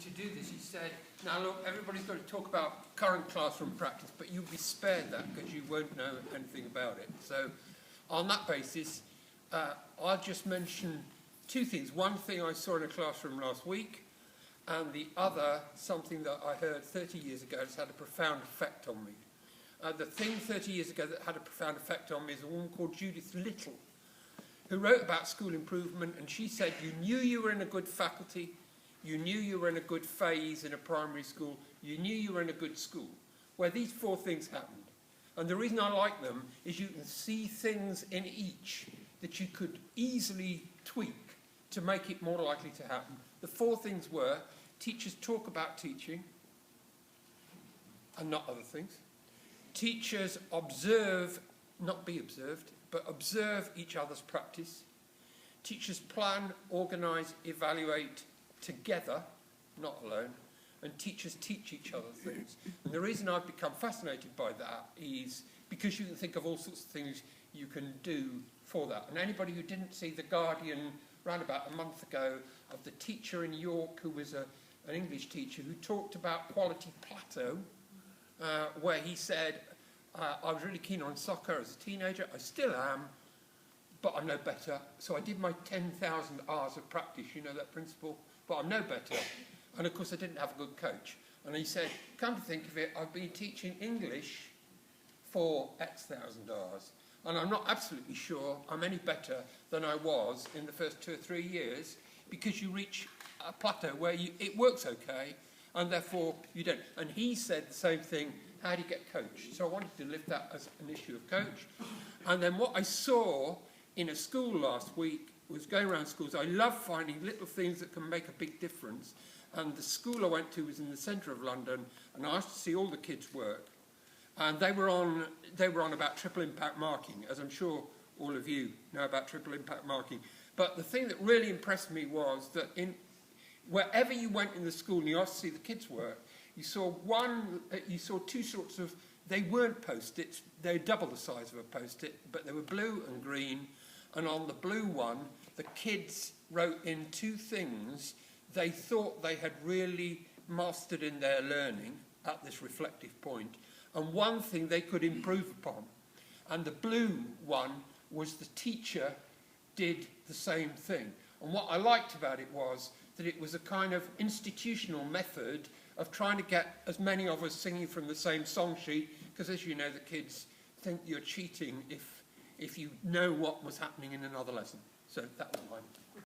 to do this, he said, now look, everybody's got to talk about current classroom practice, but you'll be spared that because you won't know anything about it. So on that basis, I'll just mention two things. One thing I saw in a classroom last week, and the other, something that I heard 30 years ago that's had a profound effect on me. The thing 30 years ago that had a profound effect on me is a woman called Judith Little, who wrote about school improvement, and she said, you knew you were in a good faculty, you knew you were in a good phase in a primary school, you knew you were in a good school, where these four things happened. And the reason I like them is you can see things in each that you could easily tweak to make it more likely to happen. The four things were, teachers talk about teaching, and not other things. Teachers observe, not be observed, but observe each other's practice. Teachers plan, organise, evaluate together, not alone. And teachers teach each other things. And the reason I've become fascinated by that is because you can think of all sorts of things you can do for that. And anybody who didn't see The Guardian around about a month ago of the teacher in York who was an English teacher who talked about quality plateau, where he said, I was really keen on soccer as a teenager, I still am, but I'm no better. So I did my 10,000 hours of practice, you know that principle, but I'm no better. And of course I didn't have a good coach. And he said, come to think of it, I've been teaching English for X thousand hours. And I'm not absolutely sure I'm any better than I was in the first 2 or 3 years, because you reach a plateau where it works okay, and therefore you don't. And he said the same thing, how do you get coached? So I wanted to lift that as an issue of coach. And then what I saw in a school last week was going around schools. I love finding little things that can make a big difference. And the school I went to was in the centre of London, and I asked to see all the kids work. And they were on about triple impact marking, as I'm sure all of you know about triple impact marking. But the thing that really impressed me was that wherever you went in the school and you asked to see the kids work, you saw two sorts of, they weren't post-its, they were double the size of a post-it, but they were blue and green. And on the blue one, the kids wrote in two things they thought they had really mastered in their learning at this reflective point, and one thing they could improve upon. And the blue one was the teacher did the same thing. And what I liked about it was that it was a kind of institutional method of trying to get as many of us singing from the same song sheet, because as you know, the kids think you're cheating if you know what was happening in another lesson. So that was mine.